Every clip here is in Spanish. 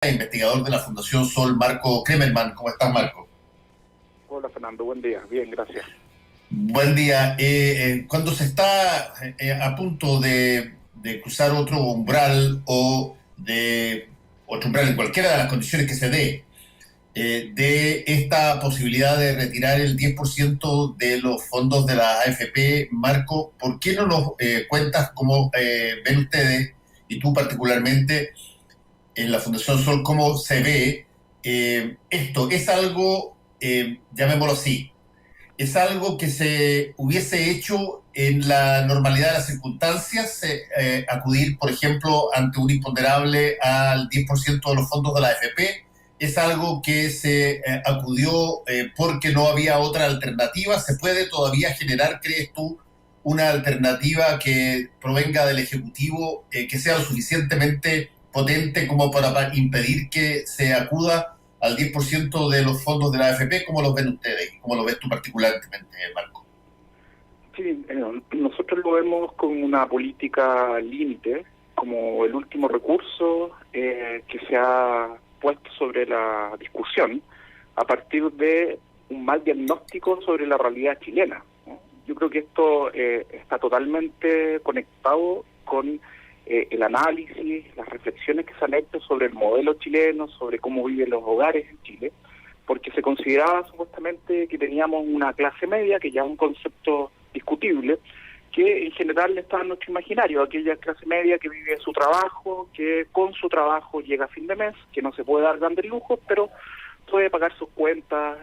investigador de la Fundación Sol, Marco Kremerman. ¿Cómo estás, Marco? Hola Fernando, buen día. Bien, gracias. Buen día. Cuando se está a punto de cruzar otro umbral o de otro umbral en cualquiera de las condiciones que se dé, de esta posibilidad de retirar el 10% de los fondos de la AFP, Marco, ¿por qué no nos cuentas cómo ven ustedes, y tú particularmente, en la Fundación Sol, cómo se ve esto? ¿Es algo, llamémoslo así, es algo que se hubiese hecho en la normalidad de las circunstancias, acudir, por ejemplo, ante un imponderable al 10% de los fondos de la AFP? ¿Es algo que se acudió porque no había otra alternativa? ¿Se puede todavía generar, crees tú, una alternativa que provenga del Ejecutivo, que sea lo suficientemente potente como para impedir que se acuda al 10% de los fondos de la AFP? ¿Cómo los ven ustedes? ¿Cómo lo ves tú particularmente, Marco? Sí, nosotros lo vemos con una política límite, como el último recurso que se ha puesto sobre la discusión a partir de un mal diagnóstico sobre la realidad chilena, ¿no? Yo creo que esto está totalmente conectado con el análisis, las reflexiones que se han hecho sobre el modelo chileno, sobre cómo viven los hogares en Chile, porque se consideraba supuestamente que teníamos una clase media, que ya es un concepto discutible, que en general está en nuestro imaginario, aquella clase media que vive su trabajo, que con su trabajo llega a fin de mes, que no se puede dar grandes lujos, pero puede pagar sus cuentas,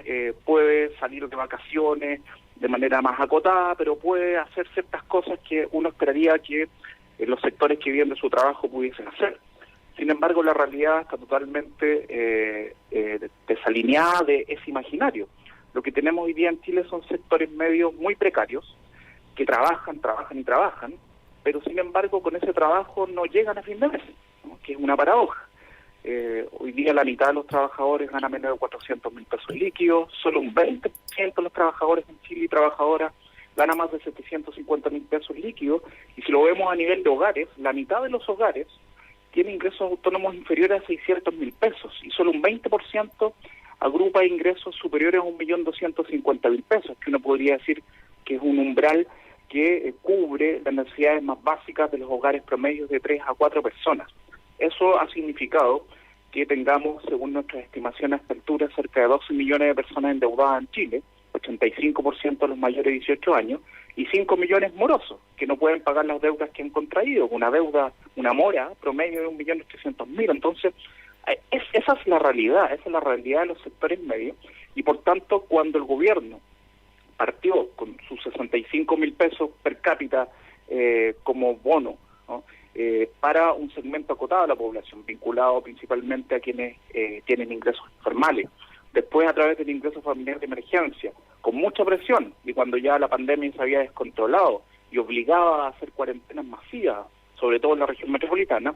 puede salir de vacaciones de manera más acotada, pero puede hacer ciertas cosas que uno esperaría que los sectores que viven de su trabajo pudiesen hacer. Sin embargo, la realidad está totalmente desalineada de ese imaginario. Lo que tenemos hoy día en Chile son sectores medios muy precarios, que trabajan y trabajan, pero sin embargo con ese trabajo no llegan a fin de mes, ¿no? Que es una paradoja. Hoy día la mitad de los trabajadores gana menos de 400.000 pesos líquidos, solo un 20% de los trabajadores en Chile y trabajadoras gana más de 750.000 pesos líquidos, y si lo vemos a nivel de hogares, la mitad de los hogares tiene ingresos autónomos inferiores a 600.000 pesos, y solo un 20% agrupa ingresos superiores a 1.250.000 pesos, que uno podría decir que es un umbral que cubre las necesidades más básicas de los hogares promedios de 3 a 4 personas. Eso ha significado que tengamos, según nuestras estimaciones a esta altura, cerca de 12 millones de personas endeudadas en Chile, 85% de los mayores de 18 años, y 5 millones morosos, que no pueden pagar las deudas que han contraído, una deuda, una mora promedio de 1.800.000. Entonces, esa es la realidad de los sectores medios, y por tanto, cuando el gobierno partió con sus 65.000 pesos per cápita como bono, ¿no? Para un segmento acotado de la población, vinculado principalmente a quienes tienen ingresos informales. Después, a través del ingreso familiar de emergencia, con mucha presión, y cuando ya la pandemia se había descontrolado y obligaba a hacer cuarentenas masivas, sobre todo en la región metropolitana,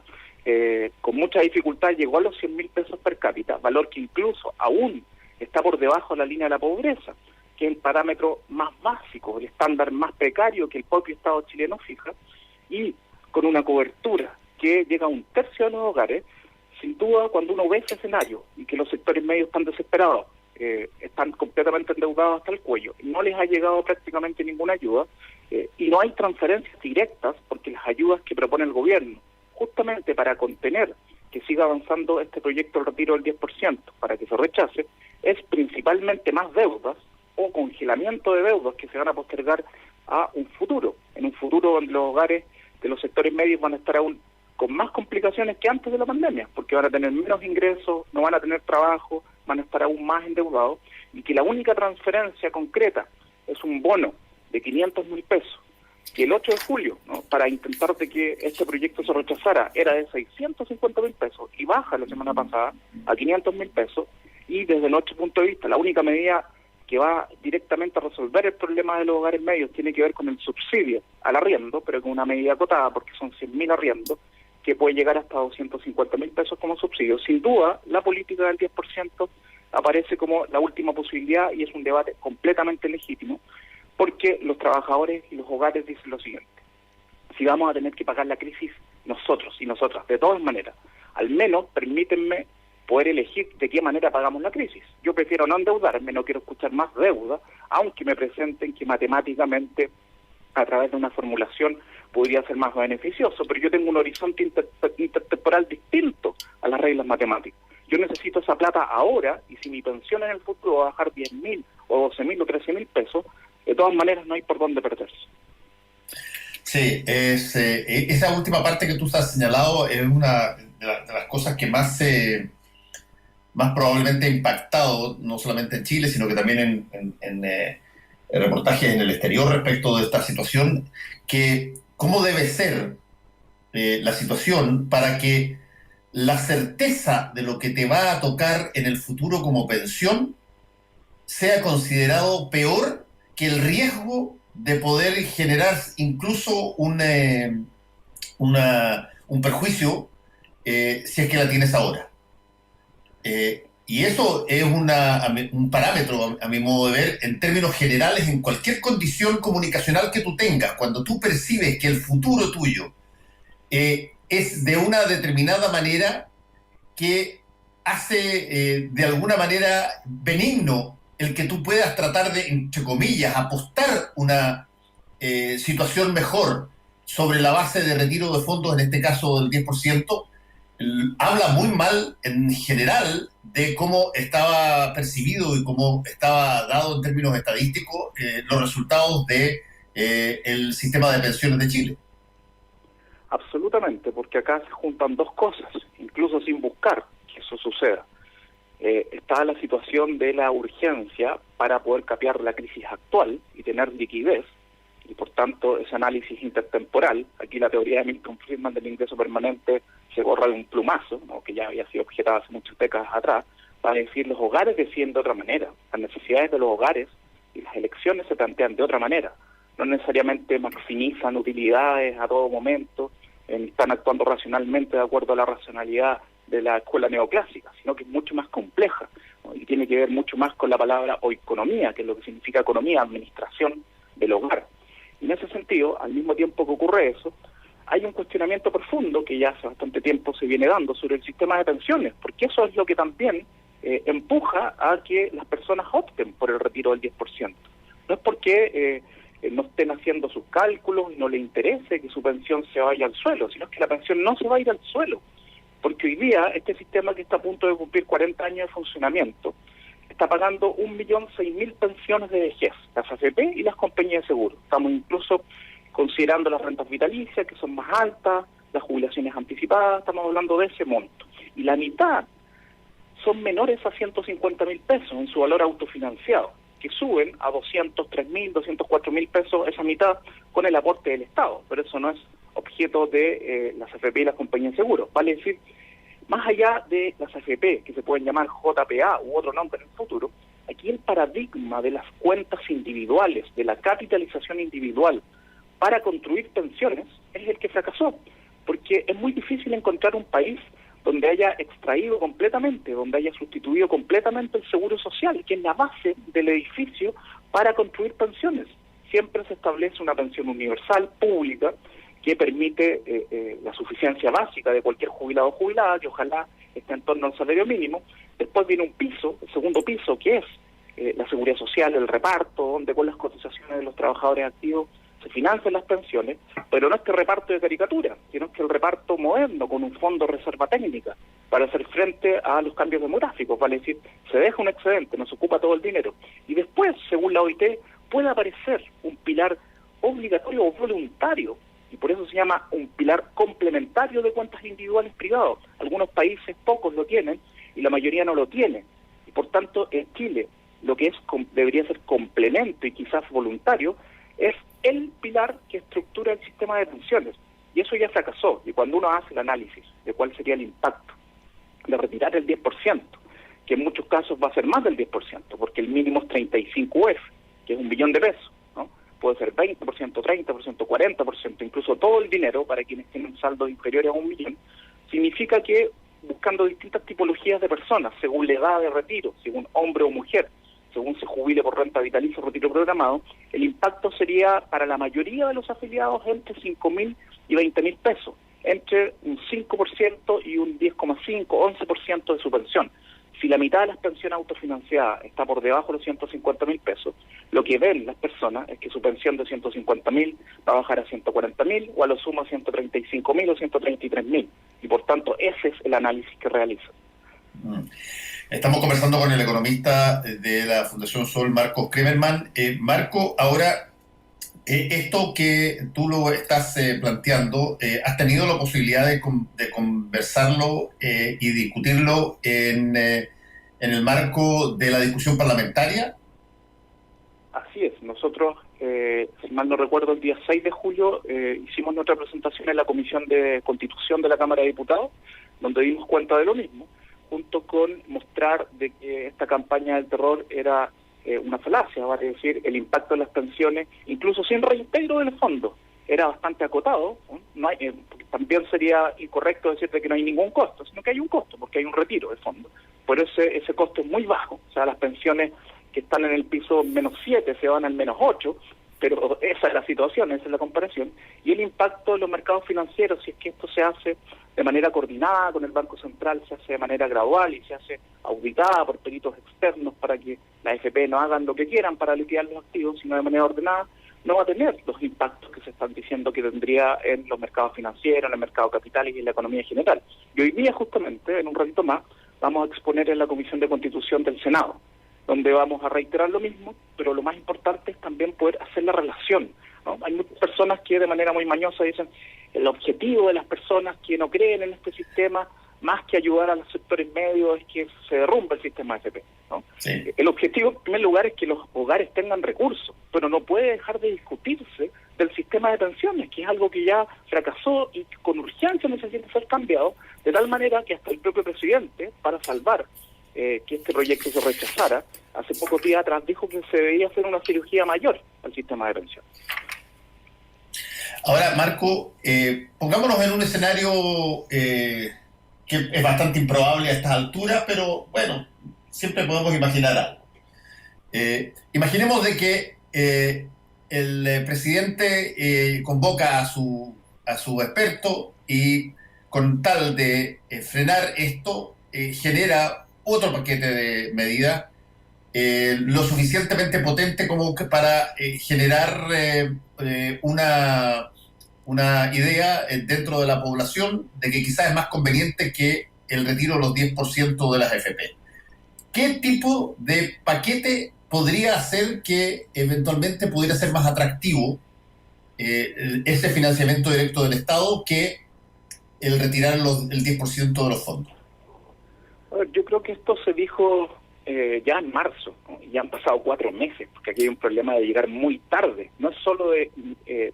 con mucha dificultad llegó a los 100.000 pesos per cápita, valor que incluso aún está por debajo de la línea de la pobreza, que es el parámetro más básico, el estándar más precario que el propio Estado chileno fija, y con una cobertura que llega a un tercio de los hogares. Sin duda, cuando uno ve ese escenario y que los sectores medios están desesperados, están completamente endeudados hasta el cuello, no les ha llegado prácticamente ninguna ayuda, y no hay transferencias directas, porque las ayudas que propone el gobierno, justamente para contener que siga avanzando este proyecto del retiro del 10%, para que se rechace, es principalmente más deudas o congelamiento de deudas que se van a postergar a un futuro, en un futuro donde los hogares de los sectores medios van a estar aún con más complicaciones que antes de la pandemia, porque van a tener menos ingresos, no van a tener trabajo, van a estar aún más endeudados, y que la única transferencia concreta es un bono de 500.000 pesos, que el 8 de julio, ¿no?, para intentar de que este proyecto se rechazara, era de 650.000 pesos, y baja la semana pasada a 500.000 pesos, y desde nuestro punto de vista, la única medida que va directamente a resolver el problema de los hogares medios tiene que ver con el subsidio al arriendo, pero con una medida acotada, porque son 100.000 arriendos, que puede llegar hasta 250.000 pesos como subsidio. Sin duda, la política del 10% aparece como la última posibilidad, y es un debate completamente legítimo, porque los trabajadores y los hogares dicen lo siguiente: si vamos a tener que pagar la crisis nosotros y nosotras, de todas maneras, al menos permítanme poder elegir de qué manera pagamos la crisis. Yo prefiero no endeudarme, no quiero escuchar más deuda, aunque me presenten que matemáticamente, a través de una formulación, podría ser más beneficioso, pero yo tengo un horizonte intertemporal distinto a las reglas matemáticas. Yo necesito esa plata ahora, y si mi pensión en el futuro va a bajar 10.000 o 12.000 o 13.000 pesos, de todas maneras no hay por dónde perderse. Sí, esa última parte que tú has señalado es una de las cosas que más probablemente ha impactado, no solamente en Chile, sino que también en reportajes en el exterior respecto de esta situación, que cómo debe ser la situación para que la certeza de lo que te va a tocar en el futuro como pensión sea considerado peor que el riesgo de poder generar incluso un perjuicio si es que la tienes ahora. Y eso es un parámetro, a mi modo de ver, en términos generales, en cualquier condición comunicacional que tú tengas. Cuando tú percibes que el futuro tuyo es de una determinada manera que hace de alguna manera benigno el que tú puedas tratar de, entre comillas, apostar una situación mejor sobre la base de retiro de fondos, en este caso del 10%, habla muy mal en general de cómo estaba percibido y cómo estaba dado en términos estadísticos los resultados de el sistema de pensiones de Chile. Absolutamente, porque acá se juntan dos cosas, incluso sin buscar que eso suceda. Está la situación de la urgencia para poder capear la crisis actual y tener liquidez, y por tanto ese análisis intertemporal, aquí la teoría de Milton Friedman del ingreso permanente se borra de un plumazo, ¿no?, que ya había sido objetada hace muchas décadas atrás, para decir los hogares deciden de otra manera, las necesidades de los hogares y las elecciones se plantean de otra manera, no necesariamente maximizan utilidades a todo momento, están actuando racionalmente de acuerdo a la racionalidad de la escuela neoclásica, sino que es mucho más compleja, ¿no?, y tiene que ver mucho más con la palabra oikonomía, que es lo que significa economía, administración del hogar. Y en ese sentido, al mismo tiempo que ocurre eso, hay un cuestionamiento profundo que ya hace bastante tiempo se viene dando sobre el sistema de pensiones, porque eso es lo que también empuja a que las personas opten por el retiro del 10%. No es porque no estén haciendo sus cálculos y no les interese que su pensión se vaya al suelo, sino que la pensión no se va a ir al suelo, porque hoy día este sistema que está a punto de cumplir 40 años de funcionamiento está pagando 1.006.000 pensiones de vejez, las AFP y las compañías de seguro. Estamos incluso considerando las rentas vitalicias, que son más altas, las jubilaciones anticipadas, estamos hablando de ese monto. Y la mitad son menores a 150.000 pesos en su valor autofinanciado, que suben a 203.000, 204.000 pesos esa mitad con el aporte del Estado, pero eso no es objeto de las AFP y las compañías de seguro. Vale decir, más allá de las AFP, que se pueden llamar JPA u otro nombre en el futuro, aquí el paradigma de las cuentas individuales, de la capitalización individual para construir pensiones, es el que fracasó, porque es muy difícil encontrar un país donde haya extraído completamente, donde haya sustituido completamente el seguro social, que es la base del edificio para construir pensiones. Siempre se establece una pensión universal, pública, que permite la suficiencia básica de cualquier jubilado o jubilada, que ojalá esté en torno al salario mínimo. Después viene un piso, el segundo piso, que es la seguridad social, el reparto, donde con las cotizaciones de los trabajadores activos se financian las pensiones, pero no es que reparto de caricatura, sino que el reparto moderno, con un fondo de reserva técnica, para hacer frente a los cambios demográficos, vale decir, se deja un excedente, no se ocupa todo el dinero, y después, según la OIT, puede aparecer un pilar obligatorio o voluntario, y por eso se llama un pilar complementario de cuentas individuales privados. Algunos países, pocos lo tienen, y la mayoría no lo tiene, y por tanto, en Chile, lo que debería ser complemento y quizás voluntario, es el pilar que estructura el sistema de pensiones. Y eso ya fracasó. Y cuando uno hace el análisis de cuál sería el impacto de retirar el 10%, que en muchos casos va a ser más del 10%, porque el mínimo es 35 UF, que es 1 billón de pesos, ¿no? Puede ser 20%, 30%, 40%, incluso todo el dinero para quienes tienen saldos inferiores a 1 millón, significa que buscando distintas tipologías de personas, según la edad de retiro, según hombre o mujer, según se jubile por renta vitalicia o retiro programado, el impacto sería para la mayoría de los afiliados entre 5.000 y 20.000 pesos. entre un 5% y un 10,5, 11% de su pensión. Si la mitad de las pensiones autofinanciadas está por debajo de los 150.000 pesos, lo que ven las personas es que su pensión de 150.000 va a bajar a 140.000 o a lo sumo a 135.000 o 133.000. Y por tanto, ese es el análisis que realiza. Estamos conversando con el economista de la Fundación Sol, Marcos Kremerman. Marco, ahora, esto que tú lo estás planteando, ¿has tenido la posibilidad de conversarlo y discutirlo en el marco de la discusión parlamentaria? Así es. Nosotros, si mal no recuerdo, el día 6 de julio hicimos nuestra presentación en la Comisión de Constitución de la Cámara de Diputados, donde dimos cuenta de lo mismo, junto con mostrar de que esta campaña del terror era una falacia, vale decir, el impacto en las pensiones, incluso sin reintegro del fondo, era bastante acotado. No hay, también sería incorrecto decirte que no hay ningún costo, sino que hay un costo, porque hay un retiro de fondo. Pero ese costo es muy bajo, o sea, las pensiones que están en el piso -7 se van al -8, pero esa es la situación, esa es la comparación. Y el impacto en los mercados financieros, si es que esto se hace de manera coordinada con el Banco Central, se hace de manera gradual y se hace auditada por peritos externos para que las AFP no hagan lo que quieran para liquidar los activos, sino de manera ordenada, no va a tener los impactos que se están diciendo que tendría en los mercados financieros, en el mercado de capitales y en la economía en general. Y hoy día, justamente, en un ratito más, vamos a exponer en la Comisión de Constitución del Senado, donde vamos a reiterar lo mismo, pero lo más importante es también poder hacer la relación, ¿no? Hay muchas personas que de manera muy mañosa dicen el objetivo de las personas que no creen en este sistema, más que ayudar a los sectores medios, es que se derrumbe el sistema AFP, ¿no? Sí. El objetivo, en primer lugar, es que los hogares tengan recursos, pero no puede dejar de discutirse del sistema de pensiones, que es algo que ya fracasó y que con urgencia necesita ser cambiado, de tal manera que hasta el propio presidente, para salvar que este proyecto se rechazara, hace pocos días atrás dijo que se debía hacer una cirugía mayor al sistema de pensión. Ahora, Marco, pongámonos en un escenario que es bastante improbable a estas alturas, pero bueno, siempre podemos imaginar algo. Imaginemos de que el presidente convoca a su experto y con tal de frenar esto, genera otro paquete de medidas lo suficientemente potente como que para generar una idea dentro de la población de que quizás es más conveniente que el retiro de los 10% de las AFP. ¿Qué tipo de paquete podría hacer que eventualmente pudiera ser más atractivo ese financiamiento directo del Estado que el retirar el 10% de los fondos? A ver, yo creo que esto se dijo ya en marzo, ¿no? Ya han pasado 4 meses, porque aquí hay un problema de llegar muy tarde. No es solo de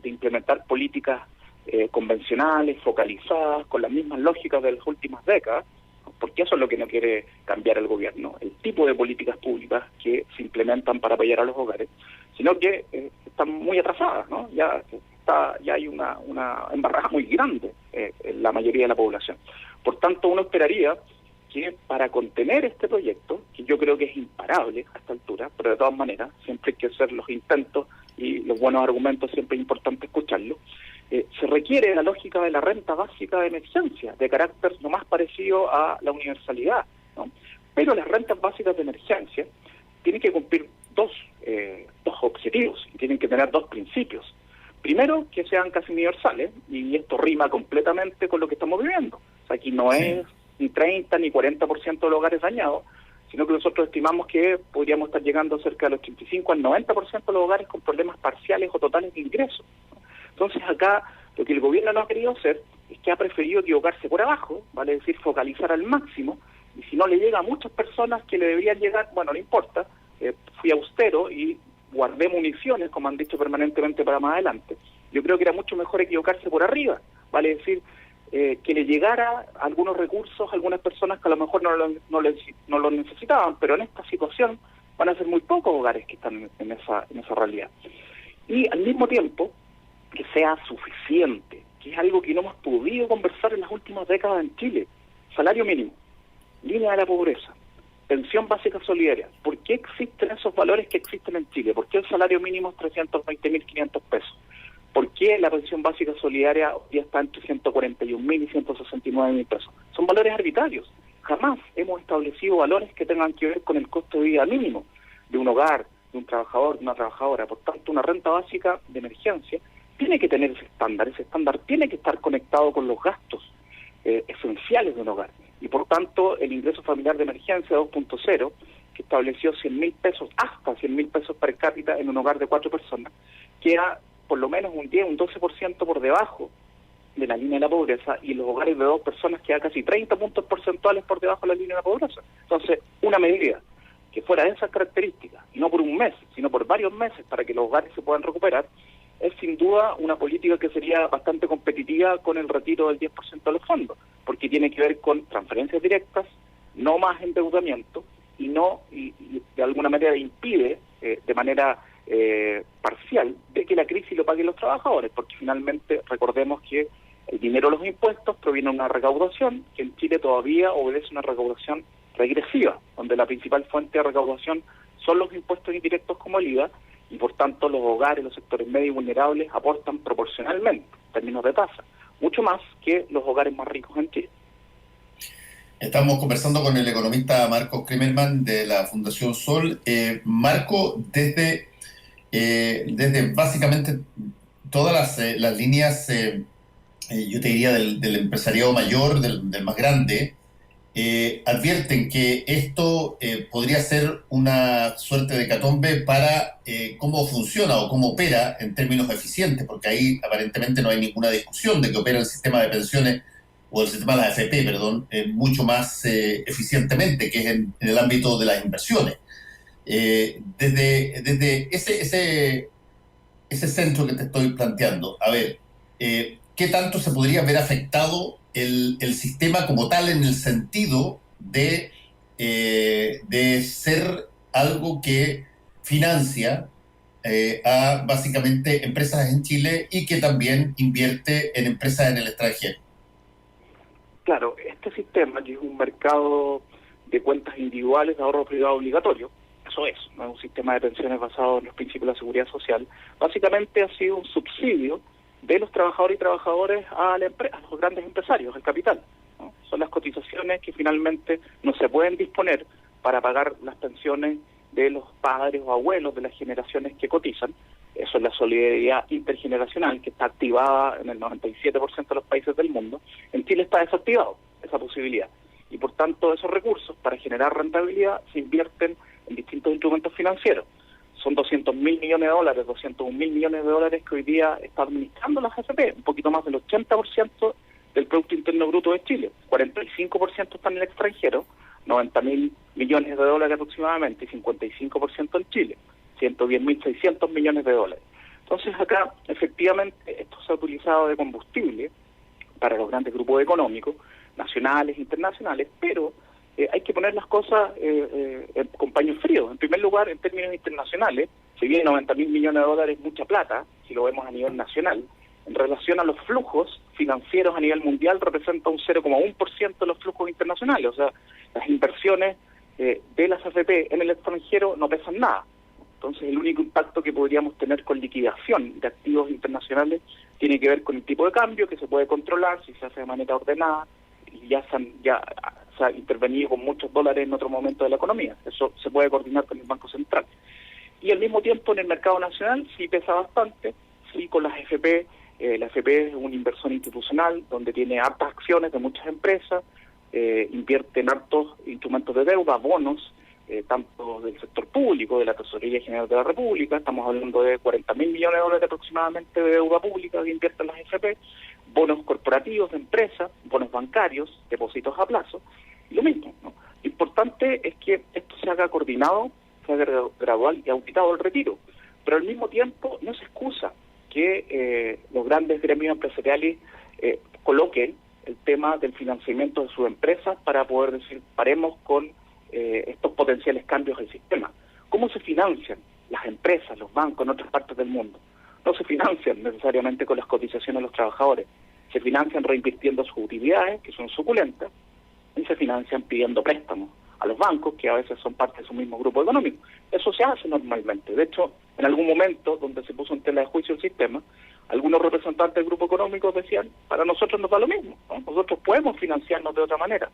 implementar políticas convencionales, focalizadas, con las mismas lógicas de las últimas décadas, porque eso es lo que no quiere cambiar el gobierno, el tipo de políticas públicas que se implementan para apoyar a los hogares, sino que están muy atrasadas, ¿no? Ya hay una embarrada muy grande en la mayoría de la población. Por tanto, uno esperaría que para contener este proyecto, que yo creo que es imparable a esta altura, pero de todas maneras, siempre hay que hacer los intentos y los buenos argumentos, siempre es importante escucharlos, se requiere la lógica de la renta básica de emergencia, de carácter lo más parecido a la universalidad, ¿no? Pero las rentas básicas de emergencia tienen que cumplir dos objetivos, y tienen que tener 2 principios. Primero, que sean casi universales, y esto rima completamente con lo que estamos viviendo. O sea, aquí no es ni 30 ni 40% de los hogares dañados, sino que nosotros estimamos que podríamos estar llegando cerca del 85 al 90% de los hogares con problemas parciales o totales de ingresos, ¿no? Entonces acá lo que el gobierno no ha querido hacer es que ha preferido equivocarse por abajo, vale decir, focalizar al máximo, y si no le llega a muchas personas que le deberían llegar, bueno, no importa, fui austero y guardé municiones, como han dicho permanentemente, para más adelante. Yo creo que era mucho mejor equivocarse por arriba, vale decir, que le llegara algunos recursos a algunas personas que a lo mejor no lo necesitaban, pero en esta situación van a ser muy pocos hogares que están en esa realidad. Y al mismo tiempo, que sea suficiente, que es algo que no hemos podido conversar en las últimas décadas en Chile. Salario mínimo, línea de la pobreza, pensión básica solidaria. ¿Por qué existen esos valores que existen en Chile? ¿Por qué el salario mínimo es 320.500 pesos? ¿Por qué la pensión básica solidaria hoy día está entre 141.000 y 169.000 pesos? Son valores arbitrarios. Jamás hemos establecido valores que tengan que ver con el costo de vida mínimo de un hogar, de un trabajador, de una trabajadora. Por tanto, una renta básica de emergencia tiene que tener ese estándar. Ese estándar tiene que estar conectado con los gastos esenciales de un hogar. Y por tanto, el ingreso familiar de emergencia 2.0, que estableció 100.000 pesos, hasta 100.000 pesos per cápita en un hogar de 4 personas, queda por lo menos un 10, un 12% por debajo de la línea de la pobreza, y los hogares de 2 personas queda casi 30 puntos porcentuales por debajo de la línea de la pobreza. Entonces, una medida que fuera de esas características, y no por un mes, sino por varios meses, para que los hogares se puedan recuperar, es sin duda una política que sería bastante competitiva con el retiro del 10% de los fondos, porque tiene que ver con transferencias directas, no más endeudamiento, y de alguna manera impide de manera parcial de que la crisis lo paguen los trabajadores, porque finalmente recordemos que el dinero de los impuestos proviene de una recaudación que en Chile todavía obedece una recaudación regresiva, donde la principal fuente de recaudación son los impuestos indirectos como el IVA, y por tanto los hogares, los sectores medios y vulnerables aportan proporcionalmente, en términos de tasa, mucho más que los hogares más ricos en Chile. Estamos conversando con el economista Marco Kremerman de la Fundación Sol. Marco, desde básicamente todas las líneas, yo te diría del empresariado mayor, del más grande, advierten que esto podría ser una suerte de hecatombe para cómo funciona o cómo opera en términos eficientes, porque ahí aparentemente no hay ninguna discusión de que opera el sistema de pensiones o el sistema de la AFP, perdón, mucho más eficientemente, que es en el ámbito de las inversiones. Desde ese centro que te estoy planteando, a ver, ¿qué tanto se podría ver afectado el sistema como tal en el sentido de ser algo que financia a básicamente empresas en Chile y que también invierte en empresas en el extranjero? Claro, este sistema, que es un mercado de cuentas individuales de ahorro privado obligatorio, eso es, no es un sistema de pensiones basado en los principios de la seguridad social, básicamente ha sido un subsidio de los trabajadores y trabajadoras a los grandes empresarios, al capital, ¿no? Son las cotizaciones que finalmente no se pueden disponer para pagar las pensiones de los padres o abuelos de las generaciones que cotizan. Eso es la solidaridad intergeneracional, que está activada en el 97% de los países del mundo. En Chile está desactivado esa posibilidad. Y por tanto, esos recursos, para generar rentabilidad, se invierten en distintos instrumentos financieros. Son 200.000 millones de dólares, 201.000 millones de dólares que hoy día está administrando la AFP, un poquito más del 80% del Producto Interno Bruto de Chile. 45% está en el extranjero, 90.000 millones de dólares aproximadamente, y 55% en Chile, 110.600 millones de dólares. Entonces acá, efectivamente, esto se ha utilizado de combustible para los grandes grupos económicos, nacionales, internacionales, pero hay que poner las cosas con paños fríos. En primer lugar, en términos internacionales, si bien 90.000 millones de dólares es mucha plata, si lo vemos a nivel nacional, en relación a los flujos financieros a nivel mundial representa un 0,1% de los flujos internacionales. O sea, las inversiones de las AFP en el extranjero no pesan nada. Entonces, el único impacto que podríamos tener con liquidación de activos internacionales tiene que ver con el tipo de cambio, que se puede controlar si se hace de manera ordenada, y ya se ha intervenido con muchos dólares en otro momento de la economía. Eso se puede coordinar con el Banco Central. Y al mismo tiempo, en el mercado nacional sí pesa bastante, sí, con las AFP. La AFP es una inversión institucional donde tiene hartas acciones de muchas empresas, invierte en hartos instrumentos de deuda, bonos, tanto del sector público, de la Tesorería General de la República. Estamos hablando de 40.000 millones de dólares aproximadamente de deuda pública que invierten las AFP, bonos corporativos de empresas, bonos bancarios, depósitos a plazo, y lo mismo, ¿no? Lo importante es que esto se haga coordinado, se haga gradual y auditado el retiro, pero al mismo tiempo no se excusa que los grandes gremios empresariales coloquen el tema del financiamiento de sus empresas para poder decir, paremos con estos potenciales cambios del sistema. ¿Cómo se financian las empresas, los bancos en otras partes del mundo? No se financian necesariamente con las cotizaciones de los trabajadores, se financian reinvirtiendo sus utilidades, que son suculentas, y se financian pidiendo préstamos a los bancos, que a veces son parte de su mismo grupo económico. Eso se hace normalmente. De hecho, en algún momento donde se puso en tela de juicio el sistema, Algunos representantes del grupo económico decían, para nosotros nos da lo mismo, ¿no? Nosotros podemos financiarnos de otra manera.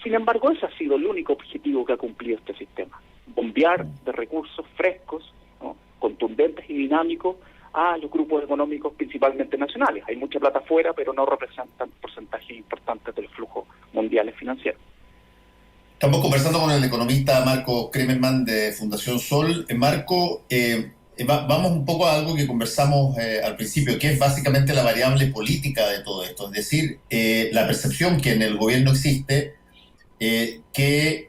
Sin embargo, ese ha sido el único objetivo que ha cumplido este sistema: bombear de recursos frescos, ¿no?, contundentes y dinámicos a los grupos económicos principalmente nacionales. Hay mucha plata afuera, pero no representan porcentajes importantes del flujo mundial financiero. Estamos conversando con el economista Marco Kremerman de Fundación Sol. Marco, vamos un poco a algo que conversamos al principio, que es básicamente la variable política de todo esto. Es decir, la percepción que en el gobierno existe, que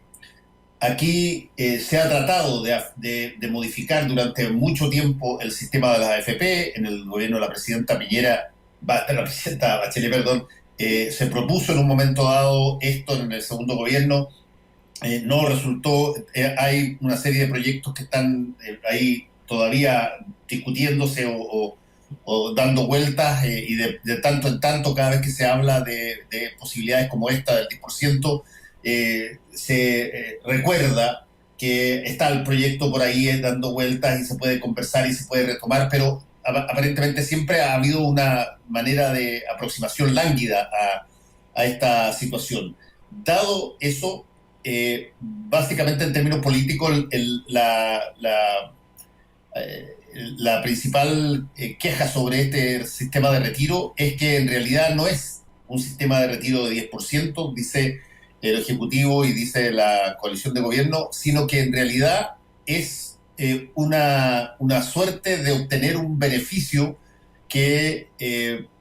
aquí se ha tratado de modificar durante mucho tiempo el sistema de las AFP. En el gobierno de la presidenta Bachelet, perdón, se propuso en un momento dado esto en el segundo gobierno. No resultó. Hay una serie de proyectos que están ahí todavía discutiéndose o dando vueltas, y de tanto en tanto, cada vez que se habla de posibilidades como esta del 10%, se recuerda que está el proyecto por ahí dando vueltas y se puede conversar y se puede retomar, pero aparentemente siempre ha habido una manera de aproximación lánguida a esta situación. Dado eso, básicamente en términos políticos, la principal queja sobre este sistema de retiro es que en realidad no es un sistema de retiro de 10%, dice el Ejecutivo y dice la coalición de gobierno, sino que en realidad es una suerte de obtener un beneficio que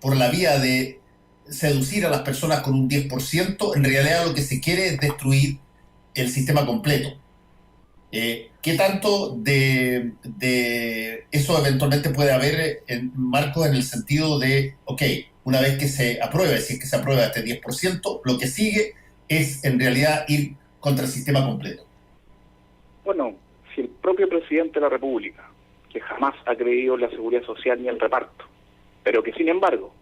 por la vía de seducir a las personas con un 10%, en realidad lo que se quiere es destruir el sistema completo. ¿Qué tanto de eso eventualmente puede haber, Marco, en el sentido de, una vez que se apruebe, si es que se aprueba este 10%, lo que sigue es en realidad ir contra el sistema completo? Bueno, si el propio presidente de la República, que jamás ha creído en la seguridad social ni el reparto, pero que sin embargo,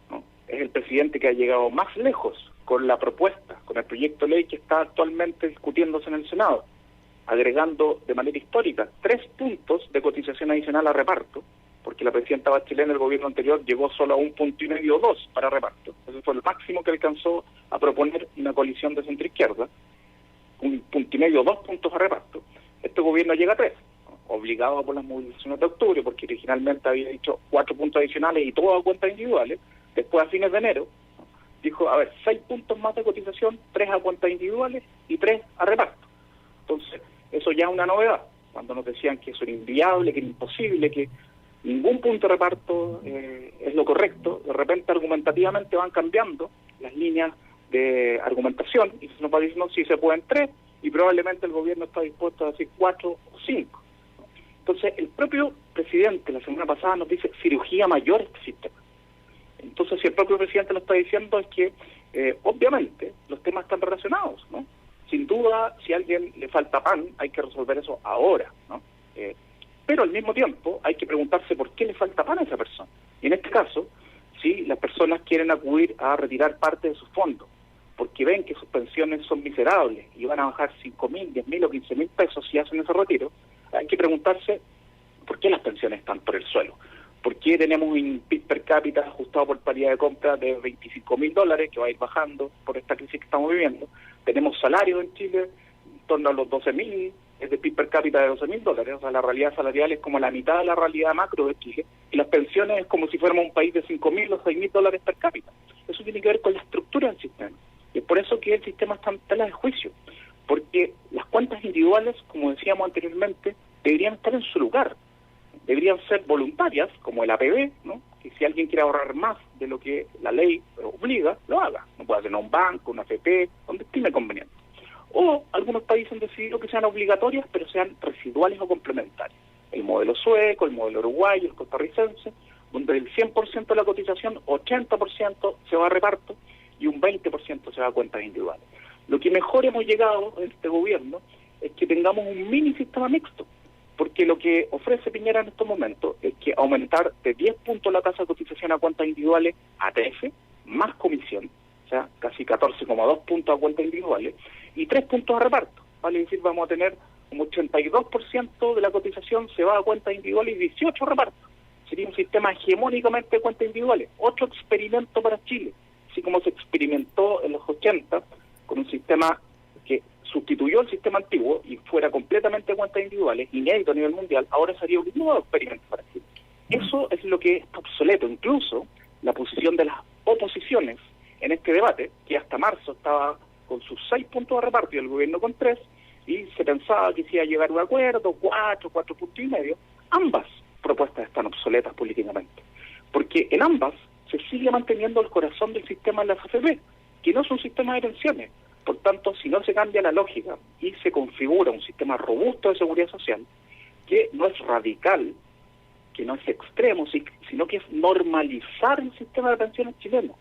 ¿no?, es el presidente que ha llegado más lejos con la propuesta, con el proyecto de ley que está actualmente discutiéndose en el Senado, agregando de manera histórica 3 puntos de cotización adicional a reparto, porque la presidenta Bachelet en el gobierno anterior llegó solo a 1,5 puntos o 2 para reparto. Ese fue el máximo que alcanzó a proponer una coalición de centro-izquierda, 1,5 puntos o 2 puntos a reparto. Este gobierno llega a 3, ¿no?, obligado por las movilizaciones de octubre, porque originalmente había dicho 4 puntos adicionales y todo a cuentas individuales. Después, a fines de enero, ¿no?, dijo, 6 puntos más de cotización, 3 a cuentas individuales y 3 a reparto. Entonces, eso ya es una novedad. Cuando nos decían que eso era inviable, que era imposible, que ningún punto de reparto es lo correcto, de repente argumentativamente van cambiando las líneas de argumentación y se nos va diciendo si se pueden 3 y probablemente el gobierno está dispuesto a decir 4 o 5. Entonces, el propio presidente la semana pasada nos dice cirugía mayor este sistema. Entonces, si el propio presidente lo está diciendo, es que obviamente los temas están relacionados, ¿no? Sin duda, si a alguien le falta pan, hay que resolver eso ahora, ¿no? Pero al mismo tiempo hay que preguntarse por qué le falta pan a esa persona. Y en este caso, si las personas quieren acudir a retirar parte de sus fondos, porque ven que sus pensiones son miserables y van a bajar 5.000, 10.000 o 15.000 pesos si hacen ese retiro, hay que preguntarse por qué las pensiones están por el suelo. ¿Por qué tenemos un PIB per cápita ajustado por paridad de compra de $25.000, que va a ir bajando por esta crisis que estamos viviendo? Tenemos salarios en Chile en torno a los 12.000, es de PIB per cápita de $12.000, o sea, la realidad salarial es como la mitad de la realidad macro de Chile, y las pensiones es como si fuéramos un país de $5.000 o $6.000 per cápita. Eso tiene que ver con la estructura del sistema. Y es por eso que el sistema está en tela de juicio, porque las cuentas individuales, como decíamos anteriormente, deberían estar en su lugar. Deberían ser voluntarias, como el APB, ¿no?, que si alguien quiere ahorrar más de lo que la ley obliga, lo haga. No puede hacerlo en un banco, una AFP, donde estime conveniente. O algunos países han decidido que sean obligatorias, pero sean residuales o complementarias. El modelo sueco, el modelo uruguayo, el costarricense, donde del 100% de la cotización, 80% se va a reparto y un 20% se va a cuentas individuales. Lo que mejor hemos llegado en este gobierno es que tengamos un mini sistema mixto, porque lo que ofrece Piñera en estos momentos es que aumentar de 10 puntos la tasa de cotización a cuentas individuales a 13, más comisión, o sea, casi 14,2 puntos a cuentas individuales, y 3 puntos a reparto. Vale decir, vamos a tener un 82% de la cotización se va a cuentas individuales y 18 a reparto. sería un sistema hegemónicamente de cuentas individuales, otro experimento para Chile, así como se experimentó en los 80 con un sistema que sustituyó el sistema antiguo y fuera completamente de cuentas individuales, inédito a nivel mundial. Ahora sería un nuevo experimento para Chile. Eso es lo que está obsoleto. Incluso la posición de las oposiciones en este debate, que hasta marzo estaba con sus 6 puntos de reparto y el gobierno con 3, y se pensaba que se iba a llegar a un acuerdo, 4 puntos y medio. Ambas propuestas están obsoletas políticamente, porque en ambas se sigue manteniendo el corazón del sistema de las AFP, que no es un sistema de pensiones. Por tanto, si no se cambia la lógica y se configura un sistema robusto de seguridad social, que no es radical, que no es extremo, sino que es normalizar el sistema de pensiones chileno,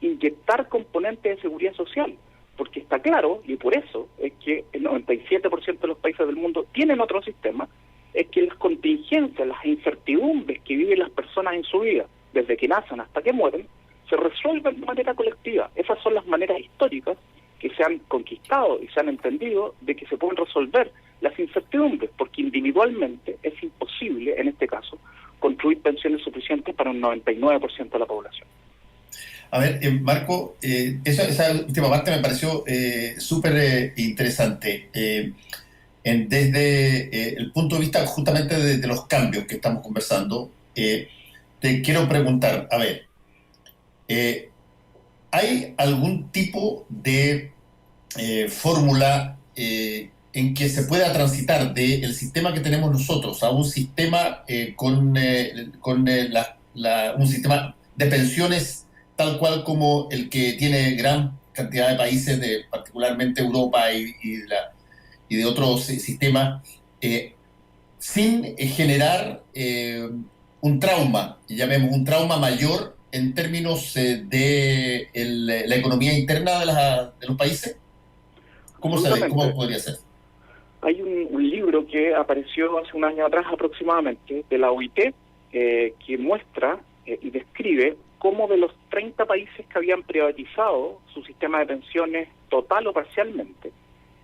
inyectar componentes de seguridad social, porque está claro, y por eso es que el 97% de los países del mundo tienen otro sistema, es que las contingencias, las incertidumbres que viven las personas en su vida, desde que nacen hasta que mueren, se resuelven de manera colectiva. Esas son las maneras históricas que se han conquistado y se han entendido de que se pueden resolver las incertidumbres, porque individualmente es imposible, en este caso, construir pensiones suficientes para un 99% de la población. A ver, Marco, esa última parte me pareció súper interesante. Desde el punto de vista justamente de los cambios que estamos conversando, te quiero preguntar, a ver, ¿hay algún tipo de fórmula en que se pueda transitar del sistema que tenemos nosotros a un sistema con un sistema de pensiones tal cual como el que tiene gran cantidad de países, particularmente Europa y de otros sistemas, sin generar un trauma, llamemos un trauma mayor en términos de la economía interna de los países? ¿Cómo podría ser? Hay un libro que apareció hace un año atrás aproximadamente de la OIT que muestra y describe cómo de los 30 países que habían privatizado su sistema de pensiones total o parcialmente,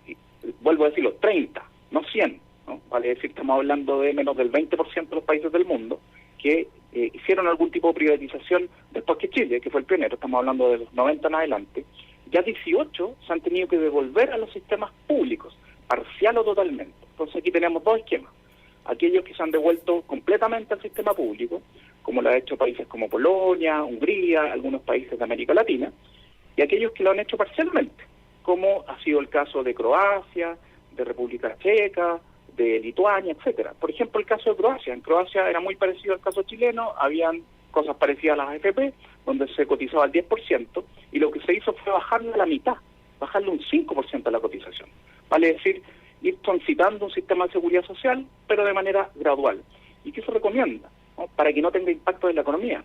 y vuelvo a decirlo, 30, no 100, ¿no? Vale decir, estamos hablando de menos del 20% de los países del mundo que hicieron algún tipo de privatización después que Chile, que fue el pionero, estamos hablando de los 90 en adelante. Ya 18 se han tenido que devolver a los sistemas públicos, parcial o totalmente. Entonces aquí tenemos dos esquemas. Aquellos que se han devuelto completamente al sistema público, como lo han hecho países como Polonia, Hungría, algunos países de América Latina, y aquellos que lo han hecho parcialmente, como ha sido el caso de Croacia, de República Checa, de Lituania, etcétera. Por ejemplo, el caso de Croacia. En Croacia era muy parecido al caso chileno, habían cosas parecidas a las AFP, donde se cotizaba al 10%, y lo que se hizo fue bajarle a la mitad, bajarle un 5% a la cotización. Vale decir, ir transitando un sistema de seguridad social, pero de manera gradual. ¿Y qué se recomienda? ¿No? Para que no tenga impacto en la economía.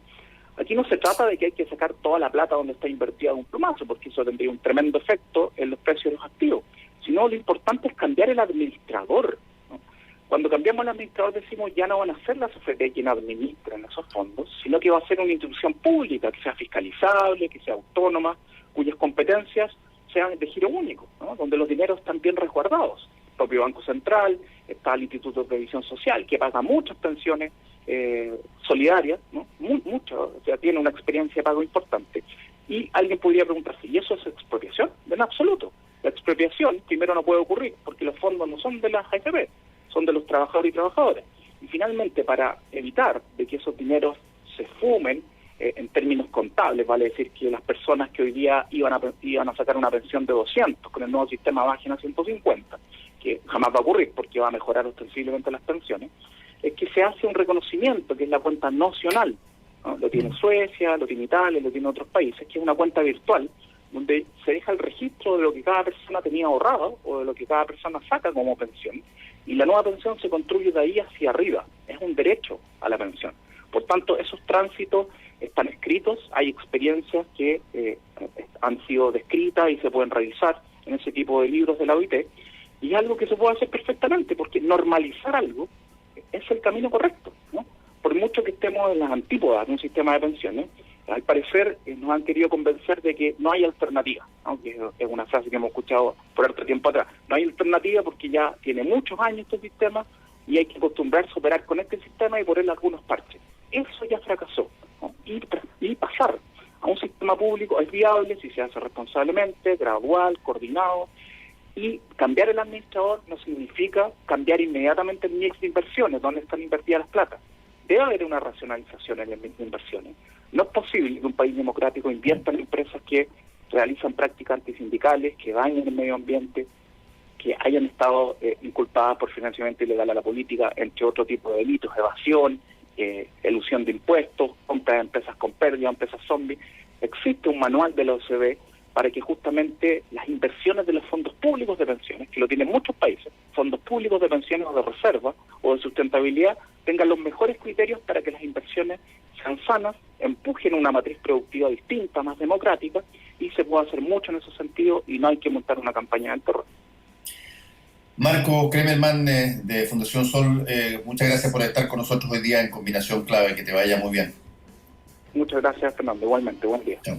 Aquí no se trata de que hay que sacar toda la plata donde está invertida de un plumazo, porque eso tendría un tremendo efecto en los precios de los activos, sino lo importante es cambiar el administrador, ¿no? Cuando cambiamos el administrador decimos ya no van a ser las AFP quienes administran esos fondos, sino que va a ser una institución pública que sea fiscalizable, que sea autónoma, cuyas competencias sean de giro único, ¿no? Donde los dineros están bien resguardados. El propio Banco Central, está el Instituto de Previsión Social, que paga muchas pensiones solidarias, ¿no? Mucho, o sea, tiene una experiencia de pago importante. Y alguien podría preguntarse, ¿y eso es expropiación? En absoluto. La expropiación primero no puede ocurrir, porque los fondos no son de las AFP, son de los trabajadores y trabajadoras. Y finalmente, para evitar de que esos dineros se fumen, en términos contables, vale decir que las personas que hoy día iban a sacar una pensión de 200, con el nuevo sistema bajen a 150, que jamás va a ocurrir porque va a mejorar ostensiblemente las pensiones, es que se hace un reconocimiento, que es la cuenta nocional, ¿no? Lo tiene Suecia, lo tiene Italia, lo tiene otros países, que es una cuenta virtual, donde se deja el registro de lo que cada persona tenía ahorrado o de lo que cada persona saca como pensión, y la nueva pensión se construye de ahí hacia arriba, es un derecho a la pensión. Por tanto, esos tránsitos están escritos, hay experiencias que han sido descritas y se pueden revisar en ese tipo de libros de la OIT, y es algo que se puede hacer perfectamente, porque normalizar algo es el camino correcto, ¿no? Por mucho que estemos en las antípodas de un sistema de pensiones, al parecer nos han querido convencer de que no hay alternativa, ¿no? Que es una frase que hemos escuchado por harto tiempo atrás. No hay alternativa porque ya tiene muchos años este sistema y hay que acostumbrarse a operar con este sistema y ponerle algunos parches. eso ya fracasó, ¿no? Y pasar a un sistema público es viable si se hace responsablemente, gradual, coordinado, y cambiar el administrador no significa cambiar inmediatamente el mix de inversiones, donde están invertidas las plata. Debe haber una racionalización en el mix de inversiones. No es posible que un país democrático invierta en empresas que realizan prácticas antisindicales, que dañan el medio ambiente, que hayan estado inculpadas por financiamiento ilegal a la política, entre otro tipo de delitos, evasión, elusión de impuestos, compra de empresas con pérdida, empresas zombies. Existe un manual de la OCDE para que justamente las inversiones de los fondos públicos de pensiones, que lo tienen muchos países, fondos públicos de pensiones o de reserva o de sustentabilidad, tengan los mejores criterios para que las inversiones sean sanas, empujen una matriz productiva distinta, más democrática, y se puede hacer mucho en ese sentido y no hay que montar una campaña del terror. Marco Kremelman, de Fundación Sol, muchas gracias por estar con nosotros hoy día en Combinación Clave. Que te vaya muy bien. Muchas gracias, Fernando. Igualmente, buen día. Chao.